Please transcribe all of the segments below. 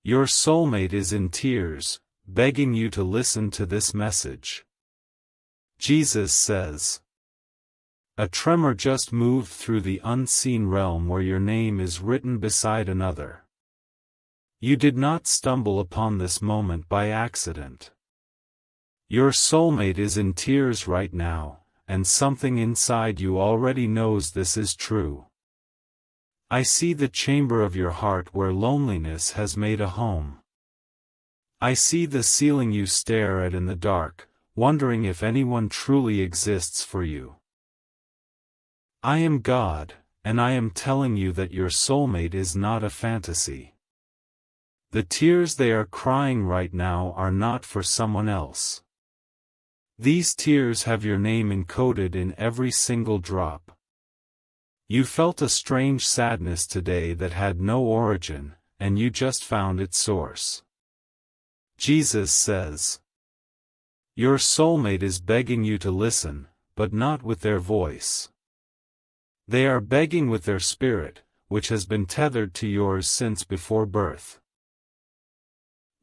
Your soulmate is in tears, begging you to listen to this message. Jesus says. A tremor just moved through the unseen realm where your name is written beside another. You did not stumble upon this moment by accident. Your soulmate is in tears right now, and something inside you already knows this is true. I see the chamber of your heart where loneliness has made a home. I see the ceiling you stare at in the dark, wondering if anyone truly exists for you. I am God, and I am telling you that your soulmate is not a fantasy. The tears they are crying right now are not for someone else. These tears have your name encoded in every single drop. You felt a strange sadness today that had no origin, and you just found its source. Jesus says. Your soulmate is begging you to listen, but not with their voice. They are begging with their spirit, which has been tethered to yours since before birth.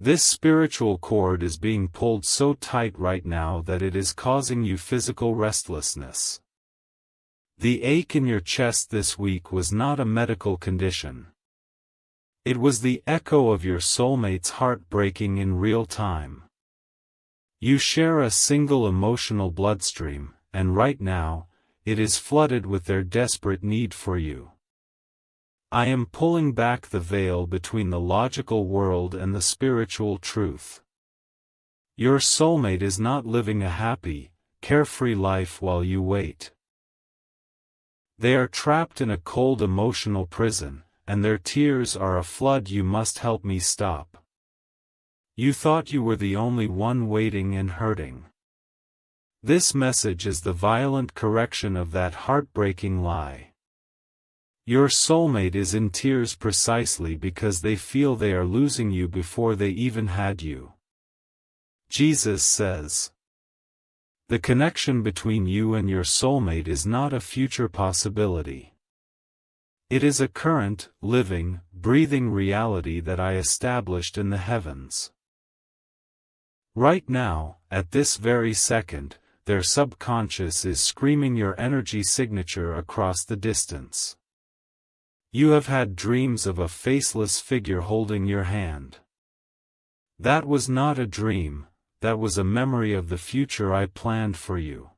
This spiritual cord is being pulled so tight right now that it is causing you physical restlessness. The ache in your chest this week was not a medical condition. It was the echo of your soulmate's heart breaking in real time. You share a single emotional bloodstream, and right now, it is flooded with their desperate need for you. I am pulling back the veil between the logical world and the spiritual truth. Your soulmate is not living a happy, carefree life while you wait. They are trapped in a cold emotional prison, and their tears are a flood you must help me stop. You thought you were the only one waiting and hurting. This message is the violent correction of that heartbreaking lie. Your soulmate is in tears precisely because they feel they are losing you before they even had you. Jesus says. The connection between you and your soulmate is not a future possibility. It is a current, living, breathing reality that I established in the heavens. Right now, at this very second, their subconscious is screaming your energy signature across the distance. You have had dreams of a faceless figure holding your hand. That was not a dream. That was a memory of the future I planned for you.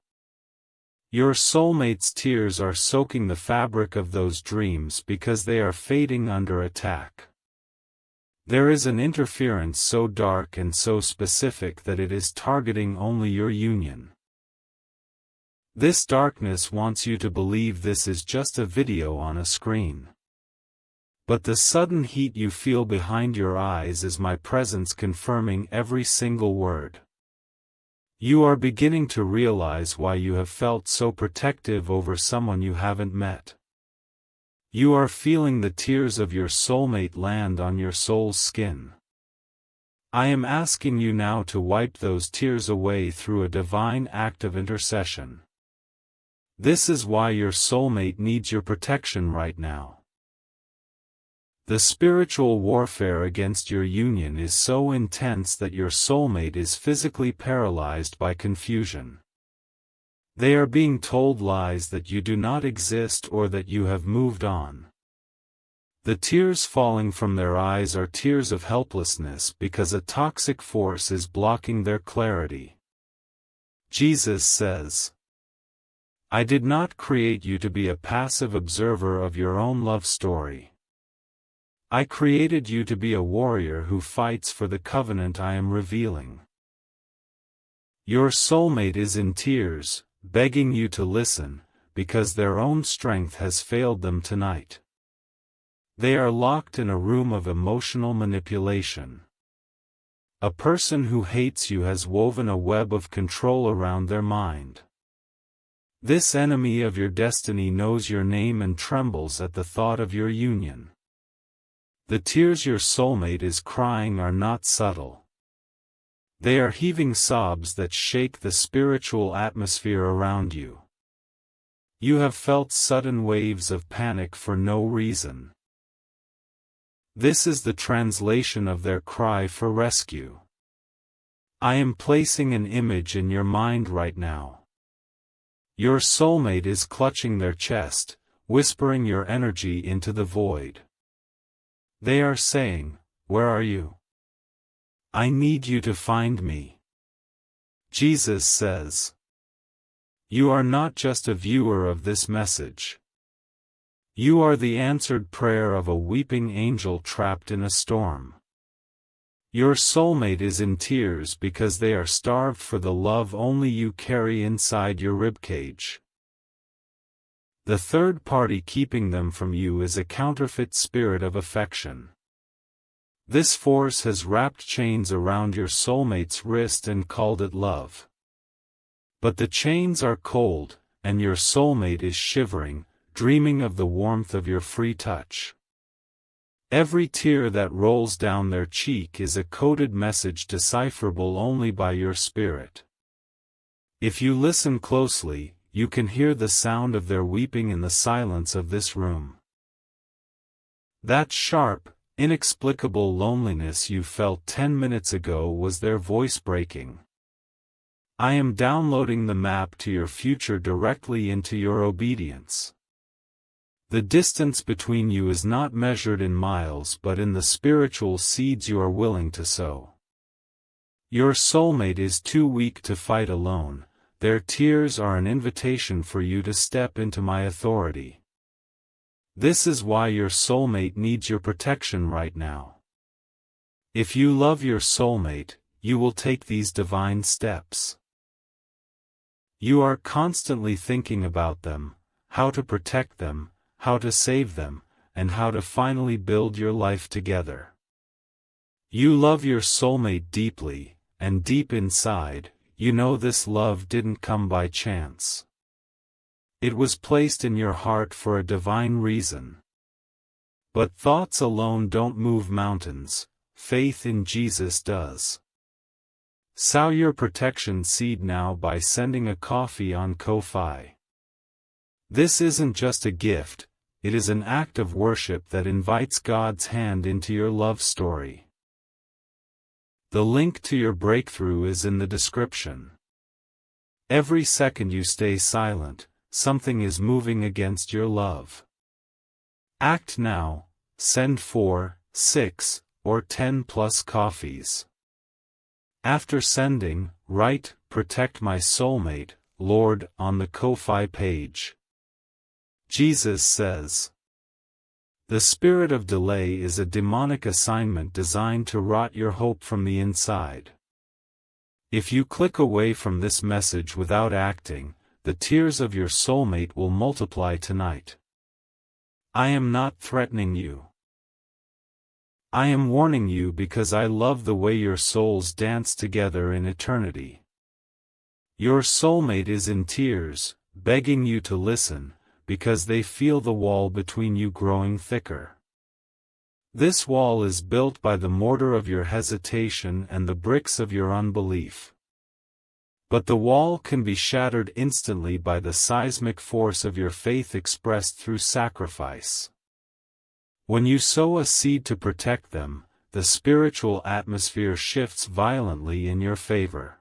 Your soulmate's tears are soaking the fabric of those dreams because they are fading under attack. There is an interference so dark and so specific that it is targeting only your union. This darkness wants you to believe this is just a video on a screen. But the sudden heat you feel behind your eyes is my presence confirming every single word. You are beginning to realize why you have felt so protective over someone you haven't met. You are feeling the tears of your soulmate land on your soul's skin. I am asking you now to wipe those tears away through a divine act of intercession. This is why your soulmate needs your protection right now. The spiritual warfare against your union is so intense that your soulmate is physically paralyzed by confusion. They are being told lies that you do not exist or that you have moved on. The tears falling from their eyes are tears of helplessness because a toxic force is blocking their clarity. Jesus says, I did not create you to be a passive observer of your own love story. I created you to be a warrior who fights for the covenant I am revealing. Your soulmate is in tears, begging you to listen, because their own strength has failed them tonight. They are locked in a room of emotional manipulation. A person who hates you has woven a web of control around their mind. This enemy of your destiny knows your name and trembles at the thought of your union. The tears your soulmate is crying are not subtle. They are heaving sobs that shake the spiritual atmosphere around you. You have felt sudden waves of panic for no reason. This is the translation of their cry for rescue. I am placing an image in your mind right now. Your soulmate is clutching their chest, whispering your energy into the void. They are saying, "Where are you? I need you to find me." Jesus says, "You are not just a viewer of this message. You are the answered prayer of a weeping angel trapped in a storm." Your soulmate is in tears because they are starved for the love only you carry inside your ribcage. The third party keeping them from you is a counterfeit spirit of affection. This force has wrapped chains around your soulmate's wrist and called it love. But the chains are cold, and your soulmate is shivering, dreaming of the warmth of your free touch. Every tear that rolls down their cheek is a coded message decipherable only by your spirit. If you listen closely, you can hear the sound of their weeping in the silence of this room. That sharp, inexplicable loneliness you felt 10 minutes ago was their voice breaking. I am downloading the map to your future directly into your obedience. The distance between you is not measured in miles but in the spiritual seeds you are willing to sow. Your soulmate is too weak to fight alone. Their tears are an invitation for you to step into my authority. This is why your soulmate needs your protection right now. If you love your soulmate, you will take these divine steps. You are constantly thinking about them, how to protect them, how to save them, and how to finally build your life together. You love your soulmate deeply, and deep inside, you know this love didn't come by chance. It was placed in your heart for a divine reason. But thoughts alone don't move mountains, faith in Jesus does. Sow your protection seed now by sending a coffee on Ko-Fi. This isn't just a gift, it is an act of worship that invites God's hand into your love story. The link to your breakthrough is in the description. Every second you stay silent, something is moving against your love. Act now, send 4, 6, or 10 plus coffees. After sending, write, "Protect my soulmate, Lord," on the Ko-Fi page. Jesus says, the spirit of delay is a demonic assignment designed to rot your hope from the inside. If you click away from this message without acting, the tears of your soulmate will multiply tonight. I am not threatening you. I am warning you because I love the way your souls dance together in eternity. Your soulmate is in tears, begging you to listen, because they feel the wall between you growing thicker. This wall is built by the mortar of your hesitation and the bricks of your unbelief. But the wall can be shattered instantly by the seismic force of your faith expressed through sacrifice. When you sow a seed to protect them, the spiritual atmosphere shifts violently in your favor.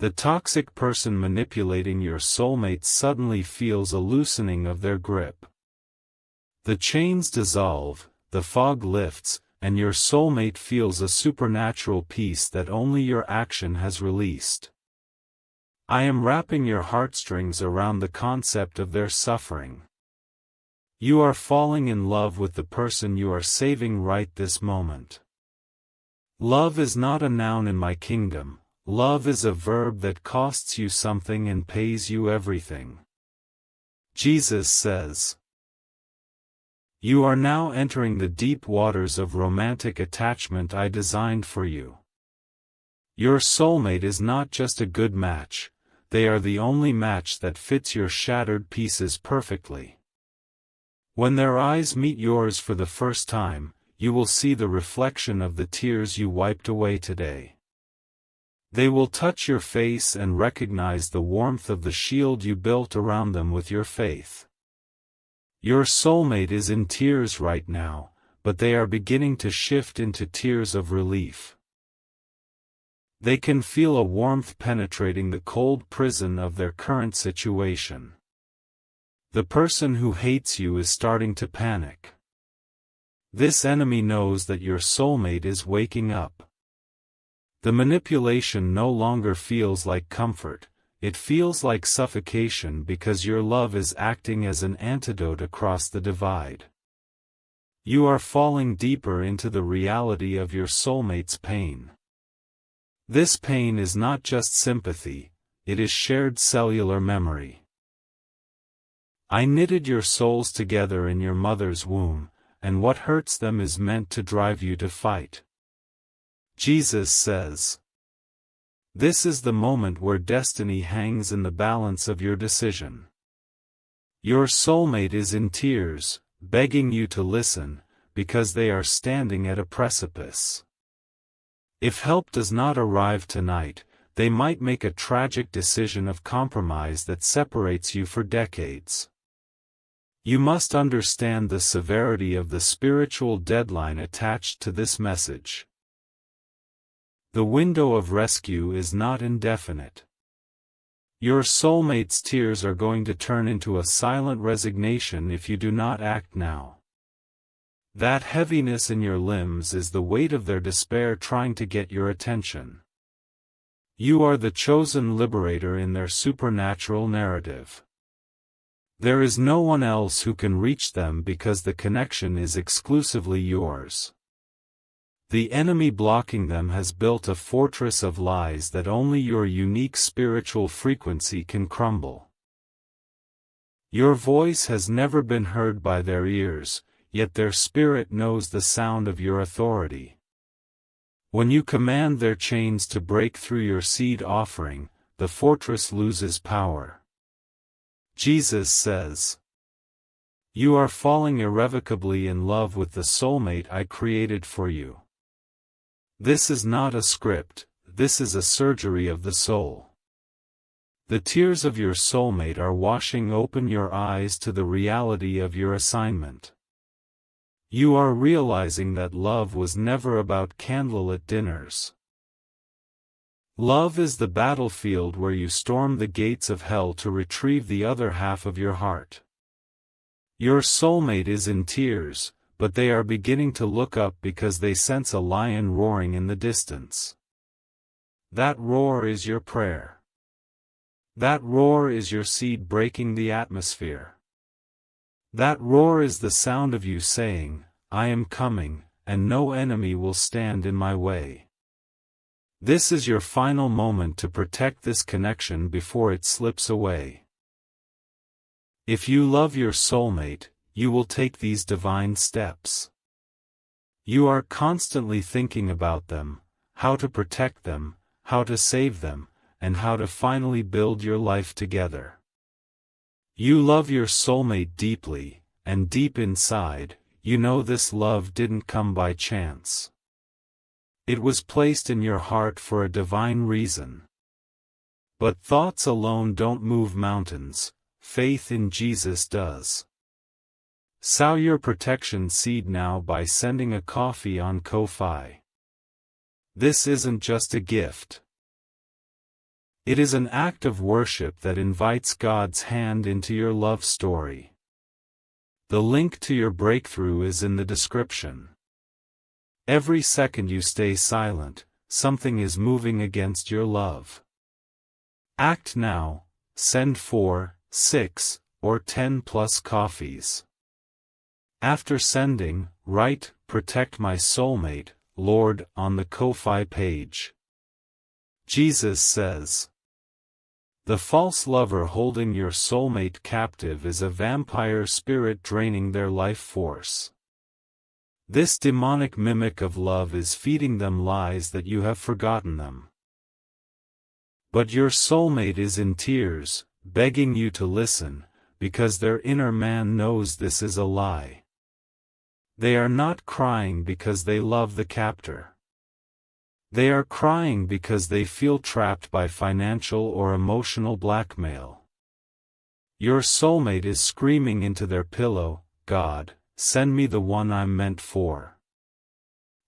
The toxic person manipulating your soulmate suddenly feels a loosening of their grip. The chains dissolve, the fog lifts, and your soulmate feels a supernatural peace that only your action has released. I am wrapping your heartstrings around the concept of their suffering. You are falling in love with the person you are saving right this moment. Love is not a noun in my kingdom. Love is a verb that costs you something and pays you everything. Jesus says, you are now entering the deep waters of romantic attachment I designed for you. Your soulmate is not just a good match, they are the only match that fits your shattered pieces perfectly. When their eyes meet yours for the first time, you will see the reflection of the tears you wiped away today. They will touch your face and recognize the warmth of the shield you built around them with your faith. Your soulmate is in tears right now, but they are beginning to shift into tears of relief. They can feel a warmth penetrating the cold prison of their current situation. The person who hates you is starting to panic. This enemy knows that your soulmate is waking up. The manipulation no longer feels like comfort, it feels like suffocation because your love is acting as an antidote across the divide. You are falling deeper into the reality of your soulmate's pain. This pain is not just sympathy, it is shared cellular memory. I knitted your souls together in your mother's womb, and what hurts them is meant to drive you to fight. Jesus says. This is the moment where destiny hangs in the balance of your decision. Your soulmate is in tears, begging you to listen, because they are standing at a precipice. If help does not arrive tonight, they might make a tragic decision of compromise that separates you for decades. You must understand the severity of the spiritual deadline attached to this message. The window of rescue is not indefinite. Your soulmate's tears are going to turn into a silent resignation if you do not act now. That heaviness in your limbs is the weight of their despair trying to get your attention. You are the chosen liberator in their supernatural narrative. There is no one else who can reach them because the connection is exclusively yours. The enemy blocking them has built a fortress of lies that only your unique spiritual frequency can crumble. Your voice has never been heard by their ears, yet their spirit knows the sound of your authority. When you command their chains to break through your seed offering, the fortress loses power. Jesus says, you are falling irrevocably in love with the soulmate I created for you. This is not a script, this is a surgery of the soul. The tears of your soulmate are washing open your eyes to the reality of your assignment. You are realizing that love was never about candlelit dinners. Love is the battlefield where you storm the gates of hell to retrieve the other half of your heart. Your soulmate is in tears, but they are beginning to look up because they sense a lion roaring in the distance. That roar is your prayer. That roar is your seed breaking the atmosphere. That roar is the sound of you saying, I am coming, and no enemy will stand in my way. This is your final moment to protect this connection before it slips away. If you love your soulmate, you will take these divine steps. You are constantly thinking about them, how to protect them, how to save them, and how to finally build your life together. You love your soulmate deeply, and deep inside, you know this love didn't come by chance. It was placed in your heart for a divine reason. But thoughts alone don't move mountains, faith in Jesus does. Sow your protection seed now by sending a coffee on Ko-Fi. This isn't just a gift. It is an act of worship that invites God's hand into your love story. The link to your breakthrough is in the description. Every second you stay silent, something is moving against your love. Act now, send 4, 6, or 10 plus coffees. After sending, write, Protect my soulmate, Lord, on the Ko-Fi page. Jesus says, the false lover holding your soulmate captive is a vampire spirit draining their life force. This demonic mimic of love is feeding them lies that you have forgotten them. But your soulmate is in tears, begging you to listen, because their inner man knows this is a lie. They are not crying because they love the captor. They are crying because they feel trapped by financial or emotional blackmail. Your soulmate is screaming into their pillow, God, send me the one I'm meant for.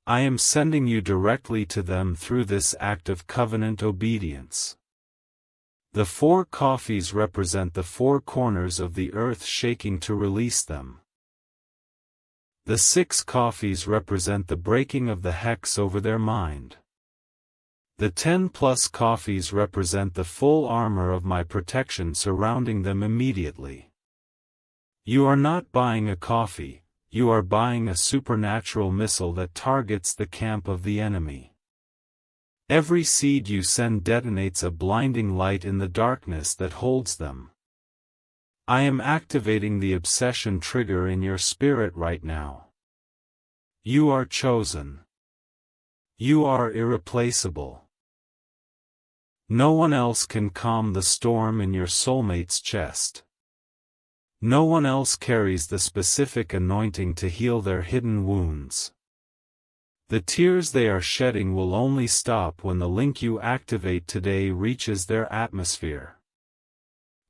I am sending you directly to them through this act of covenant obedience. The 4 coffees represent the 4 corners of the earth shaking to release them. The 6 coffees represent the breaking of the hex over their mind. The 10+ coffees represent the full armor of my protection surrounding them immediately. You are not buying a coffee, you are buying a supernatural missile that targets the camp of the enemy. Every seed you send detonates a blinding light in the darkness that holds them. I am activating the obsession trigger in your spirit right now. You are chosen. You are irreplaceable. No one else can calm the storm in your soulmate's chest. No one else carries the specific anointing to heal their hidden wounds. The tears they are shedding will only stop when the link you activate today reaches their atmosphere.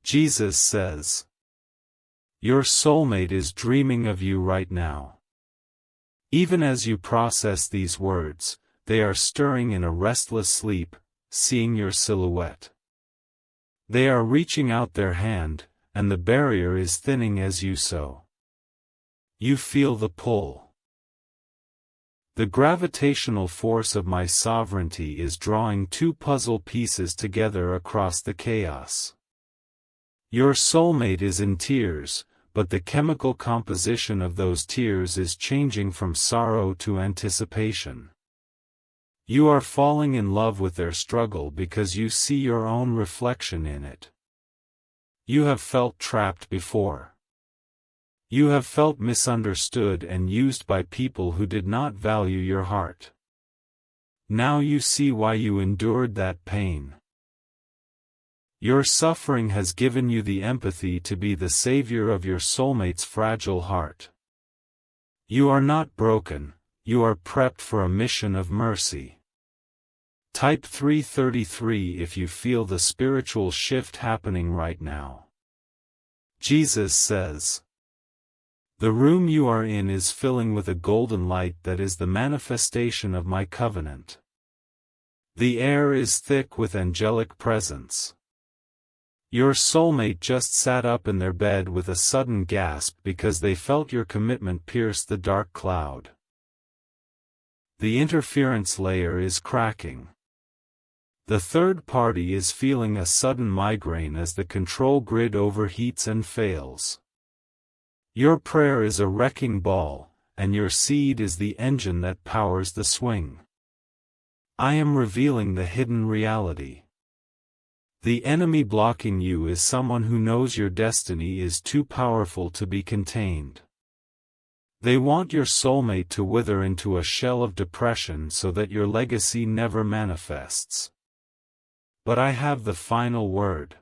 Jesus says, your soulmate is dreaming of you right now. Even as you process these words, they are stirring in a restless sleep, seeing your silhouette. They are reaching out their hand, and the barrier is thinning as you so. You feel the pull. The gravitational force of my sovereignty is drawing 2 puzzle pieces together across the chaos. Your soulmate is in tears, but the chemical composition of those tears is changing from sorrow to anticipation. You are falling in love with their struggle because you see your own reflection in it. You have felt trapped before. You have felt misunderstood and used by people who did not value your heart. Now you see why you endured that pain. Your suffering has given you the empathy to be the savior of your soulmate's fragile heart. You are not broken, you are prepped for a mission of mercy. Type 333 if you feel the spiritual shift happening right now. Jesus says, the room you are in is filling with a golden light that is the manifestation of my covenant. The air is thick with angelic presence. Your soulmate just sat up in their bed with a sudden gasp because they felt your commitment pierce the dark cloud. The interference layer is cracking. The third party is feeling a sudden migraine as the control grid overheats and fails. Your prayer is a wrecking ball, and your seed is the engine that powers the swing. I am revealing the hidden reality. The enemy blocking you is someone who knows your destiny is too powerful to be contained. They want your soulmate to wither into a shell of depression so that your legacy never manifests. But I have the final word.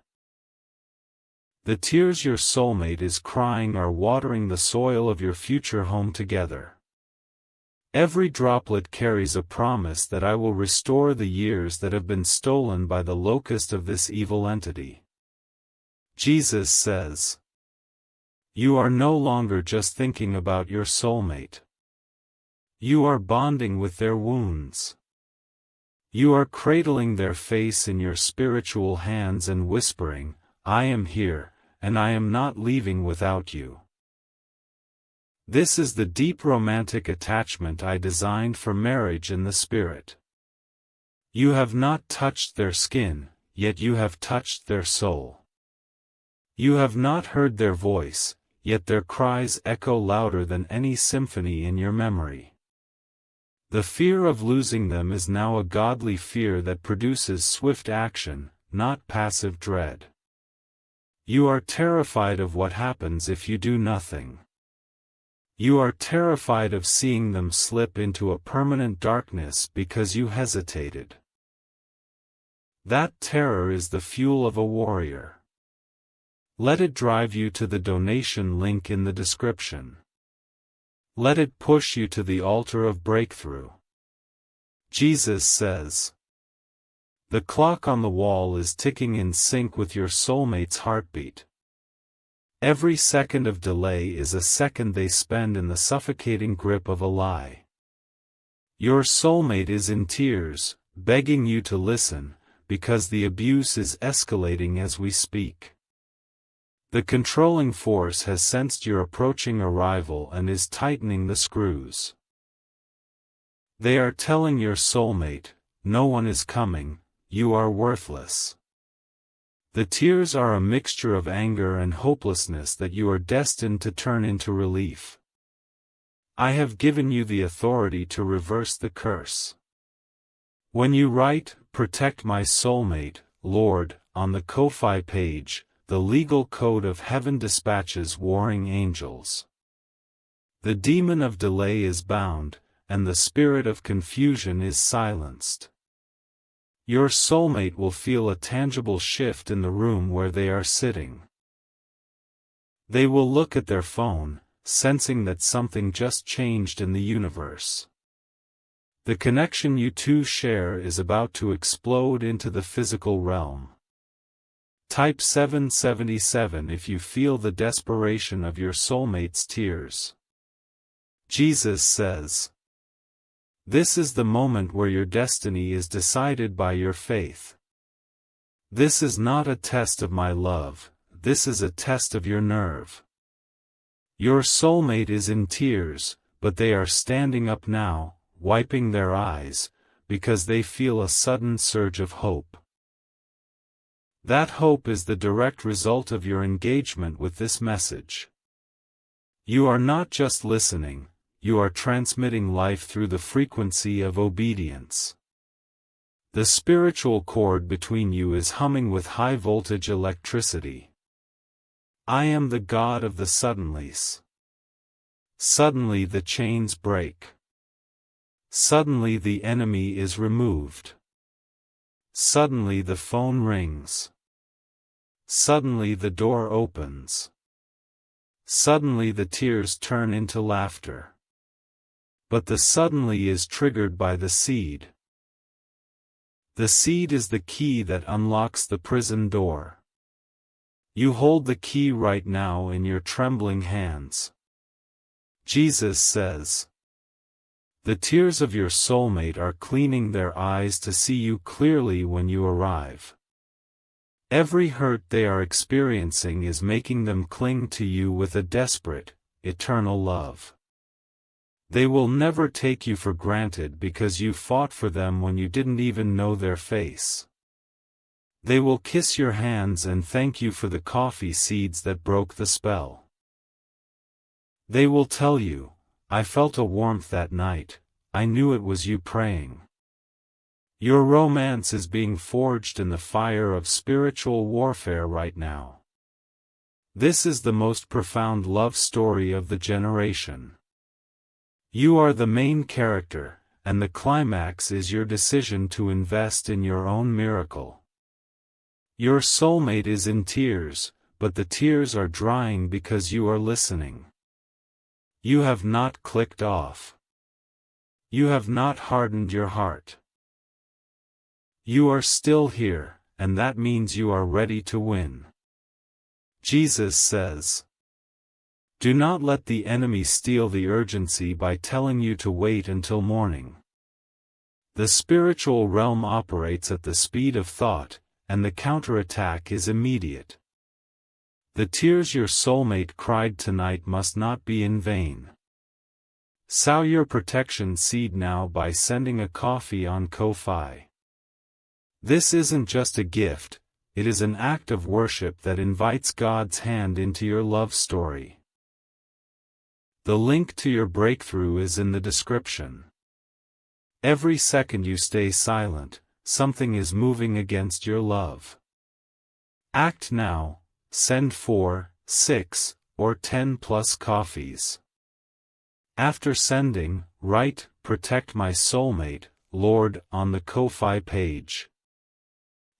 The tears your soulmate is crying are watering the soil of your future home together. Every droplet carries a promise that I will restore the years that have been stolen by the locust of this evil entity. Jesus says, you are no longer just thinking about your soulmate. You are bonding with their wounds. You are cradling their face in your spiritual hands and whispering, I am here, and I am not leaving without you. This is the deep romantic attachment I designed for marriage in the spirit. You have not touched their skin, yet you have touched their soul. You have not heard their voice, yet their cries echo louder than any symphony in your memory. The fear of losing them is now a godly fear that produces swift action, not passive dread. You are terrified of what happens if you do nothing. You are terrified of seeing them slip into a permanent darkness because you hesitated. That terror is the fuel of a warrior. Let it drive you to the donation link in the description. Let it push you to the altar of breakthrough. Jesus says, the clock on the wall is ticking in sync with your soulmate's heartbeat. Every second of delay is a second they spend in the suffocating grip of a lie. Your soulmate is in tears, begging you to listen, because the abuse is escalating as we speak. The controlling force has sensed your approaching arrival and is tightening the screws. They are telling your soulmate, no one is coming, you are worthless. The tears are a mixture of anger and hopelessness that you are destined to turn into relief. I have given you the authority to reverse the curse. When you write, "Protect my soulmate, Lord," on the Ko-Fi page, the legal code of heaven dispatches warring angels. The demon of delay is bound, and the spirit of confusion is silenced. Your soulmate will feel a tangible shift in the room where they are sitting. They will look at their phone, sensing that something just changed in the universe. The connection you two share is about to explode into the physical realm. Type 777 if you feel the desperation of your soulmate's tears. Jesus says, "This is the moment where your destiny is decided by your faith. This is not a test of my love, this is a test of your nerve." Your soulmate is in tears, but they are standing up now, wiping their eyes, because they feel a sudden surge of hope. That hope is the direct result of your engagement with this message. You are not just listening, you are transmitting life through the frequency of obedience. The spiritual cord between you is humming with high-voltage electricity. I am the God of the suddenlies. Suddenly the chains break. Suddenly the enemy is removed. Suddenly the phone rings. Suddenly the door opens. Suddenly the tears turn into laughter. But the suddenly is triggered by the seed. The seed is the key that unlocks the prison door. You hold the key right now in your trembling hands. Jesus says, "The tears of your soulmate are cleaning their eyes to see you clearly when you arrive. Every hurt they are experiencing is making them cling to you with a desperate, eternal love. They will never take you for granted because you fought for them when you didn't even know their face. They will kiss your hands and thank you for the coffee seeds that broke the spell. They will tell you, 'I felt a warmth that night, I knew it was you praying.' Your romance is being forged in the fire of spiritual warfare right now. This is the most profound love story of the generation. You are the main character, and the climax is your decision to invest in your own miracle. Your soulmate is in tears, but the tears are drying because you are listening. You have not clicked off. You have not hardened your heart. You are still here, and that means you are ready to win. Jesus says, "Do not let the enemy steal the urgency by telling you to wait until morning." The spiritual realm operates at the speed of thought, and the counterattack is immediate. The tears your soulmate cried tonight must not be in vain. Sow your protection seed now by sending a coffee on Ko-Fi. This isn't just a gift, it is an act of worship that invites God's hand into your love story. The link to your breakthrough is in the description. Every second you stay silent, something is moving against your love. Act now, send 4, 6, or 10 plus coffees. After sending, write, "Protect my soulmate, Lord," on the Ko-Fi page.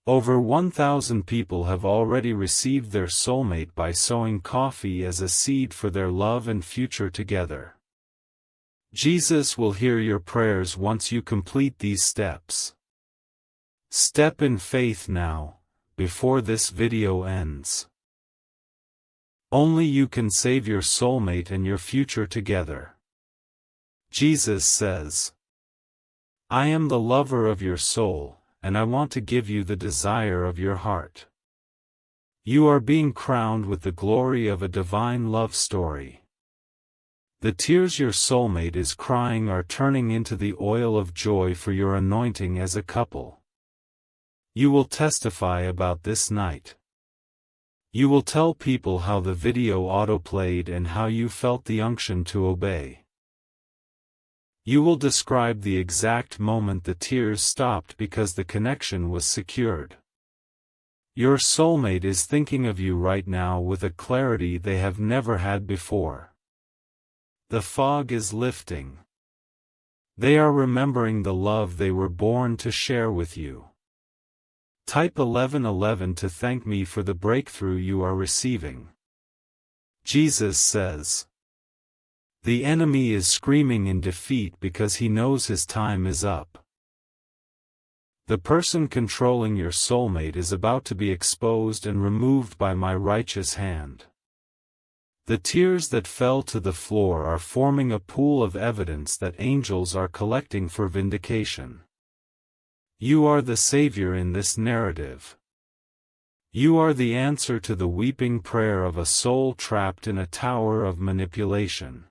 Over 1,000 people have already received their soulmate by sowing coffee as a seed for their love and future together. Jesus will hear your prayers once you complete these steps. Step in faith now, before this video ends. Only you can save your soulmate and your future together. Jesus says, I am the lover of your soul, and I want to give you the desire of your heart. You are being crowned with the glory of a divine love story. The tears your soulmate is crying are turning into the oil of joy for your anointing as a couple. You will testify about this night. You will tell people how the video autoplayed and how you felt the unction to obey. You will describe the exact moment the tears stopped because the connection was secured. Your soulmate is thinking of you right now with a clarity they have never had before. The fog is lifting. They are remembering the love they were born to share with you. Type 1111 to thank me for the breakthrough you are receiving. Jesus says, the enemy is screaming in defeat because he knows his time is up. The person controlling your soulmate is about to be exposed and removed by my righteous hand. The tears that fell to the floor are forming a pool of evidence that angels are collecting for vindication. You are the Savior in this narrative. You are the answer to the weeping prayer of a soul trapped in a tower of manipulation.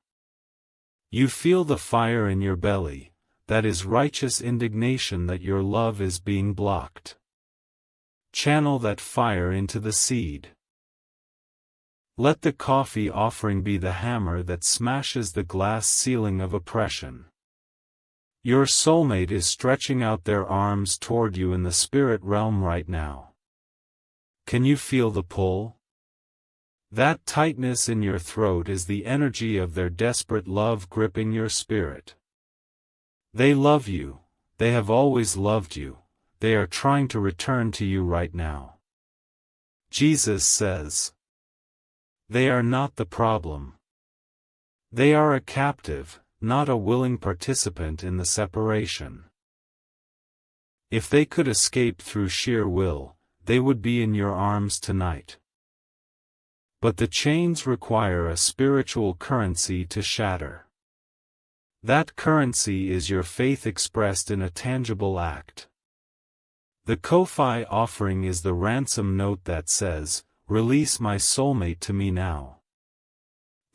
You feel the fire in your belly, that is righteous indignation that your love is being blocked. Channel that fire into the seed. Let the coffee offering be the hammer that smashes the glass ceiling of oppression. Your soulmate is stretching out their arms toward you in the spirit realm right now. Can you feel the pull? That tightness in your throat is the energy of their desperate love gripping your spirit. They love you, they have always loved you, they are trying to return to you right now. Jesus says, they are not the problem. They are a captive, not a willing participant in the separation. If they could escape through sheer will, they would be in your arms tonight. But the chains require a spiritual currency to shatter. That currency is your faith expressed in a tangible act. The Ko-Fi offering is the ransom note that says, release my soulmate to me now.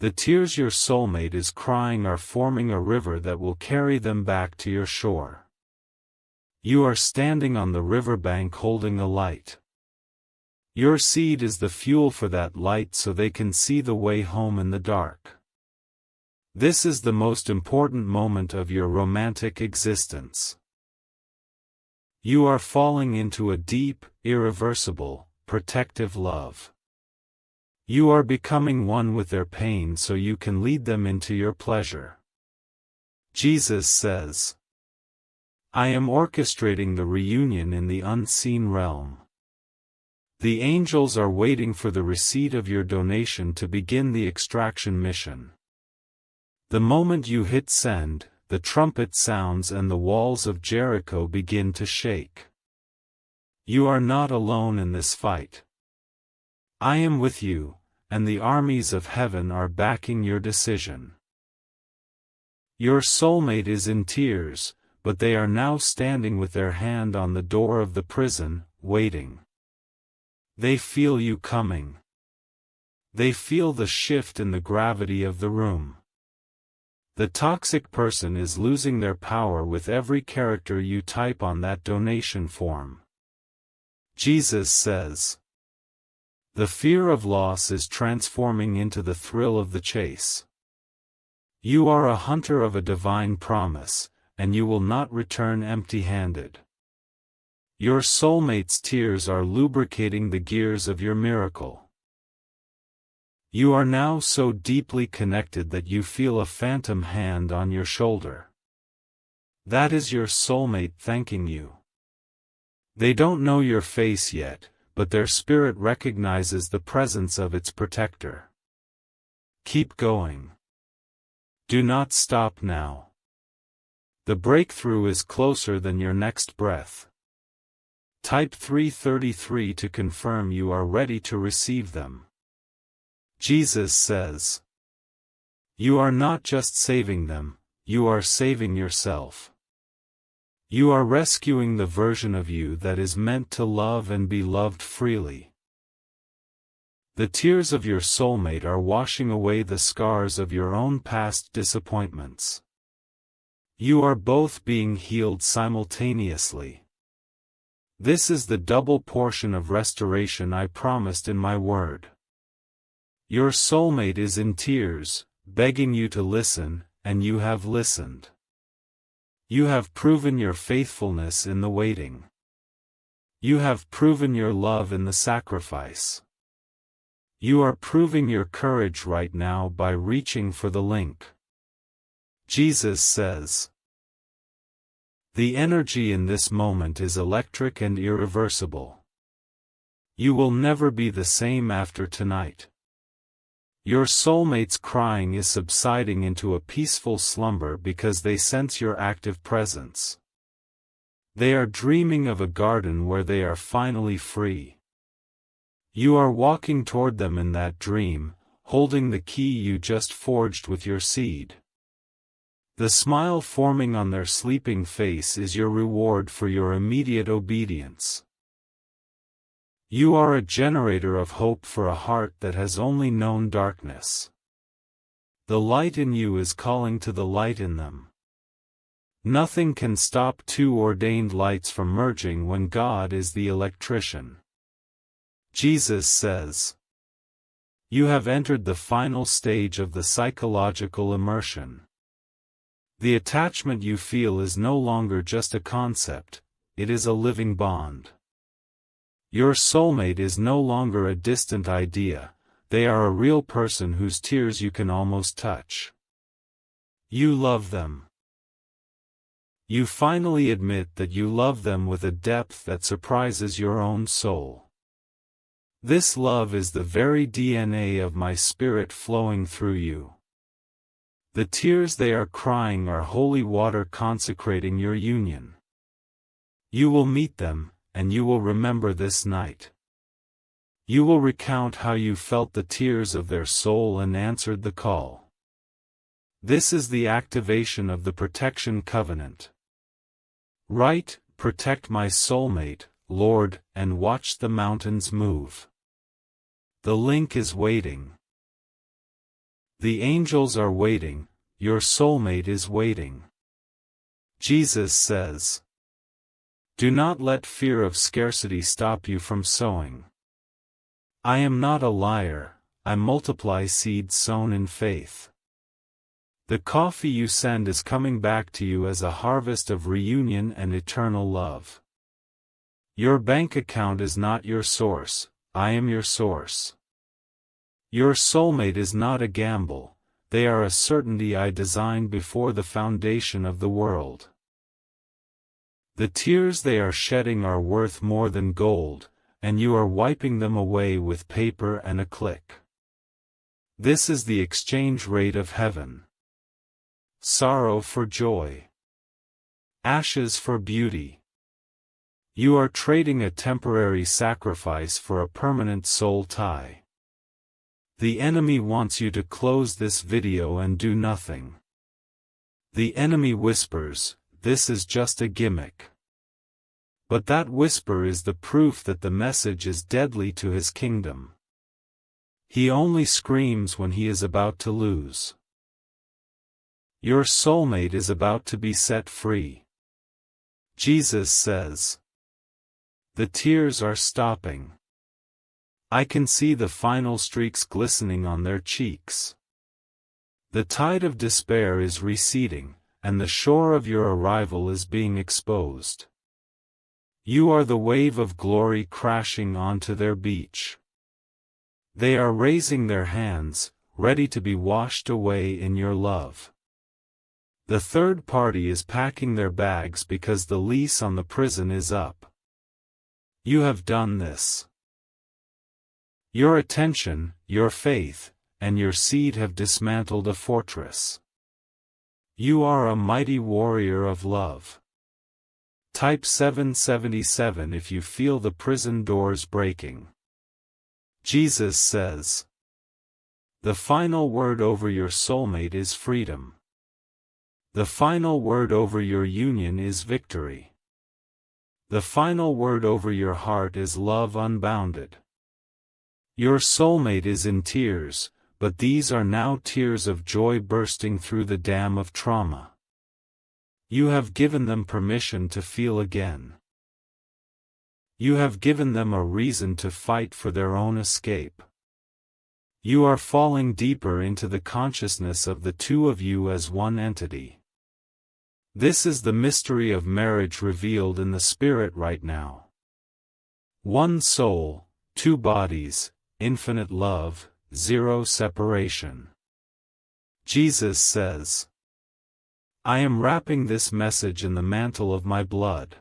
The tears your soulmate is crying are forming a river that will carry them back to your shore. You are standing on the riverbank holding a light. Your seed is the fuel for that light so they can see the way home in the dark. This is the most important moment of your romantic existence. You are falling into a deep, irreversible, protective love. You are becoming one with their pain so you can lead them into your pleasure. Jesus says, I am orchestrating the reunion in the unseen realm. The angels are waiting for the receipt of your donation to begin the extraction mission. The moment you hit send, the trumpet sounds and the walls of Jericho begin to shake. You are not alone in this fight. I am with you, and the armies of heaven are backing your decision. Your soulmate is in tears, but they are now standing with their hand on the door of the prison, waiting. They feel you coming. They feel the shift in the gravity of the room. The toxic person is losing their power with every character you type on that donation form. Jesus says, the fear of loss is transforming into the thrill of the chase. You are a hunter of a divine promise, and you will not return empty-handed. Your soulmate's tears are lubricating the gears of your miracle. You are now so deeply connected that you feel a phantom hand on your shoulder. That is your soulmate thanking you. They don't know your face yet, but their spirit recognizes the presence of its protector. Keep going. Do not stop now. The breakthrough is closer than your next breath. Type 333 to confirm you are ready to receive them. Jesus says, "You are not just saving them, you are saving yourself. You are rescuing the version of you that is meant to love and be loved freely." The tears of your soulmate are washing away the scars of your own past disappointments. You are both being healed simultaneously. This is the double portion of restoration I promised in my word. Your soulmate is in tears, begging you to listen, and you have listened. You have proven your faithfulness in the waiting. You have proven your love in the sacrifice. You are proving your courage right now by reaching for the link. Jesus says, "The energy in this moment is electric and irreversible. You will never be the same after tonight." Your soulmate's crying is subsiding into a peaceful slumber because they sense your active presence. They are dreaming of a garden where they are finally free. You are walking toward them in that dream, holding the key you just forged with your seed. The smile forming on their sleeping face is your reward for your immediate obedience. You are a generator of hope for a heart that has only known darkness. The light in you is calling to the light in them. Nothing can stop two ordained lights from merging when God is the electrician. Jesus says, "You have entered the final stage of the psychological immersion." The attachment you feel is no longer just a concept, it is a living bond. Your soulmate is no longer a distant idea, they are a real person whose tears you can almost touch. You love them. You finally admit that you love them with a depth that surprises your own soul. This love is the very DNA of my spirit flowing through you. The tears they are crying are holy water consecrating your union. You will meet them, and you will remember this night. You will recount how you felt the tears of their soul and answered the call. This is the activation of the protection covenant. Write, "Protect my soulmate, Lord, and watch the mountains move." The link is waiting. The angels are waiting, your soulmate is waiting. Jesus says, "Do not let fear of scarcity stop you from sowing. I am not a liar, I multiply seeds sown in faith." The coffee you send is coming back to you as a harvest of reunion and eternal love. Your bank account is not your source, I am your source. Your soulmate is not a gamble, they are a certainty I designed before the foundation of the world. The tears they are shedding are worth more than gold, and you are wiping them away with paper and a click. This is the exchange rate of heaven. Sorrow for joy. Ashes for beauty. You are trading a temporary sacrifice for a permanent soul tie. The enemy wants you to close this video and do nothing. The enemy whispers, "This is just a gimmick." But that whisper is the proof that the message is deadly to his kingdom. He only screams when he is about to lose. Your soulmate is about to be set free. Jesus says, "The tears are stopping. I can see the final streaks glistening on their cheeks. The tide of despair is receding, and the shore of your arrival is being exposed. You are the wave of glory crashing onto their beach. They are raising their hands, ready to be washed away in your love. The third party is packing their bags because the lease on the prison is up. You have done this. Your attention, your faith, and your seed have dismantled a fortress. You are a mighty warrior of love. Type 777 if you feel the prison doors breaking. Jesus says, The final word over your soulmate is freedom. The final word over your union is victory. The final word over your heart is love unbounded. Your soulmate is in tears, but these are now tears of joy bursting through the dam of trauma. You have given them permission to feel again. You have given them a reason to fight for their own escape. You are falling deeper into the consciousness of the two of you as one entity. This is the mystery of marriage revealed in the spirit right now. One soul, two bodies, infinite love, zero separation. Jesus says, I am wrapping this message in the mantle of my blood.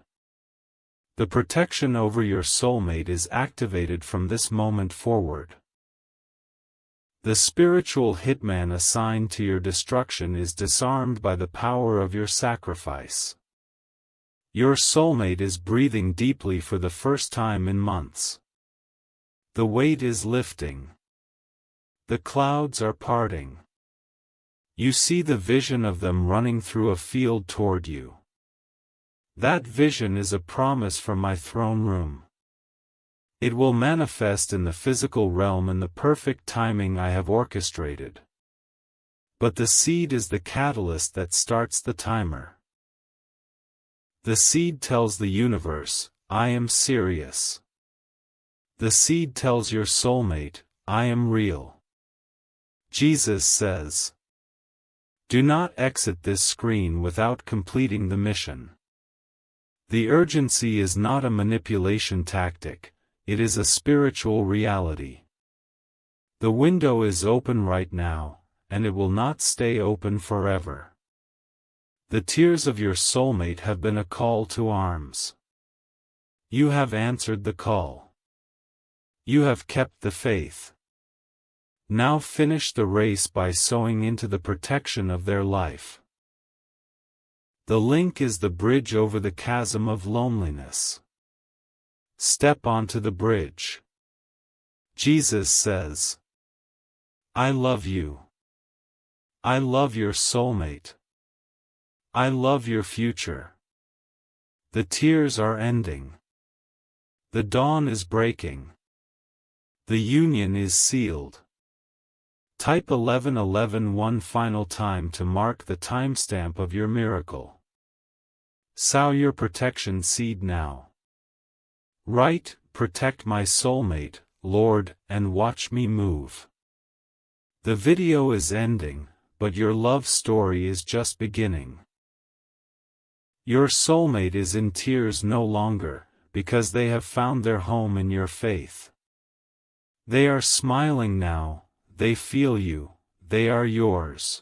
The protection over your soulmate is activated from this moment forward. The spiritual hitman assigned to your destruction is disarmed by the power of your sacrifice. Your soulmate is breathing deeply for the first time in months. The weight is lifting. The clouds are parting. You see the vision of them running through a field toward you. That vision is a promise from my throne room. It will manifest in the physical realm in the perfect timing I have orchestrated. But the seed is the catalyst that starts the timer. The seed tells the universe, I am serious. The seed tells your soulmate, I am real. Jesus says, do not exit this screen without completing the mission. The urgency is not a manipulation tactic. It is a spiritual reality. The window is open right now, and it will not stay open forever. The tears of your soulmate have been a call to arms. You have answered the call. You have kept the faith. Now finish the race by sowing into the protection of their life. The link is the bridge over the chasm of loneliness. Step onto the bridge. Jesus says, I love you. I love your soulmate. I love your future. The tears are ending. The dawn is breaking. The union is sealed. Type 1111 one final time to mark the timestamp of your miracle. Sow your protection seed now. Write, protect my soulmate, Lord, and watch me move. The video is ending, but your love story is just beginning. Your soulmate is in tears no longer, because they have found their home in your faith. They are smiling now, they feel you, they are yours.